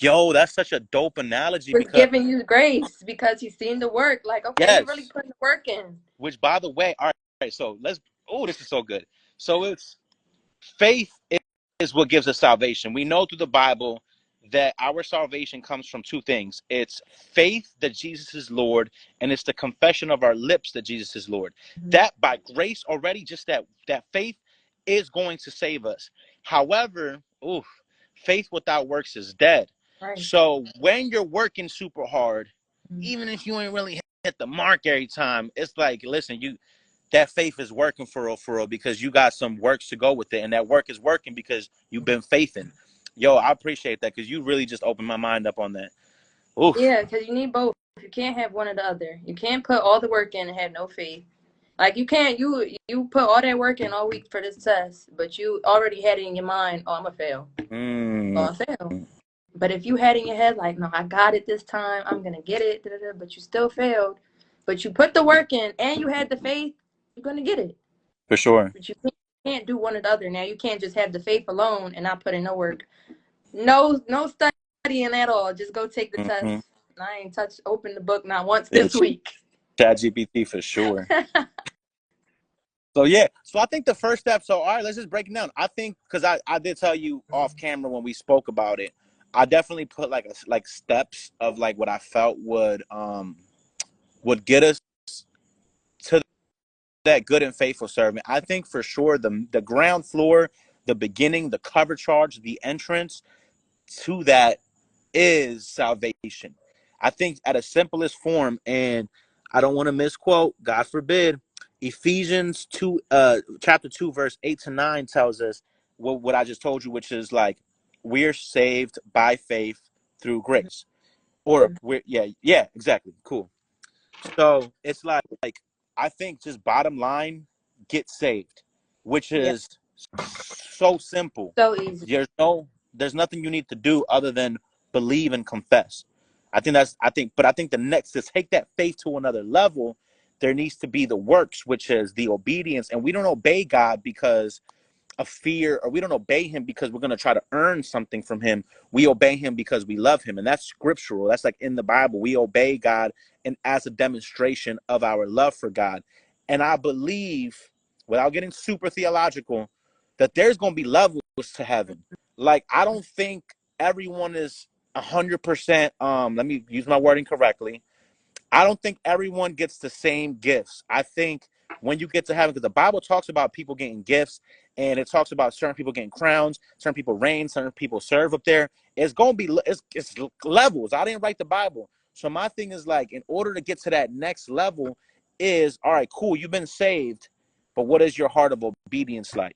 Yo, that's such a dope analogy Was because giving you grace because he's seen the work. Like, okay, he really yes, putting the work in. which by the way, all right, so let's, oh, this is so good. So it's faith is what gives us salvation. We know through the Bible that our salvation comes from two things. It's faith that Jesus is Lord, and it's the confession of our lips that Jesus is Lord. Mhm. That by grace already, just that faith is going to save us. However, oof, faith without works is dead. Right. So when you're working super hard, Mhm. even if you ain't really hit the mark every time, it's like, listen, you that faith is working for real because you got some works to go with it, and that work is working because you've been faithing. Yo, I appreciate that because you really just opened my mind up on that. Oof, Yeah, because you need both. You can't have one or the other. You can't put all the work in and have no faith. Like you can't you put all that work in all week for this test, but you already had it in your mind, oh, I'm gonna fail. Oh, mm, I fail. But if you had in your head like, no, I got it this time, I'm gonna get it, da, da, da, but you still failed, but you put the work in and you had the faith, you're gonna get it. for sure. But you can't do one or the other. Now you can't just have the faith alone and not put in no work. No studying at all. Just go take the test. Mm-hmm. I ain't open the book not once Yeah, this week. Chat GPT for sure. So yeah, so I think the first step. So all right, let's just break it down. I think because I did tell you off camera when we spoke about it. I definitely put like steps of like what I felt would get us to that good and faithful servant. I think for sure the ground floor, the beginning, the cover charge, the entrance to that is salvation. I think at a simplest form, and I don't want to misquote, God forbid, Ephesians 2, chapter 2, verse 8 to 9 tells us what I just told you, which is like we're saved by faith through grace. Or we're yeah, exactly. Cool. So it's like I think just bottom line, get saved, which Yeah, is so simple. so easy. There's nothing you need to do other than believe and confess. I think the next to take that faith to another level, there needs to be the works, which is the obedience. And we don't obey God because of fear, or we don't obey him because we're going to try to earn something from him. We obey him because we love him, and that's scriptural. That's like in the Bible. We obey God and as a demonstration of our love for God. And I believe, without getting super theological, that there's going to be levels to heaven. Like I don't think everyone is 100%, let me use my wording correctly. I don't think everyone gets the same gifts. I think when you get to heaven, because the Bible talks about people getting gifts, and it talks about certain people getting crowns, certain people reign, certain people serve up there. It's going to be it's levels. I didn't write the Bible. So my thing is like, in order to get to that next level is, all right, cool, you've been saved, but what is your heart of obedience like?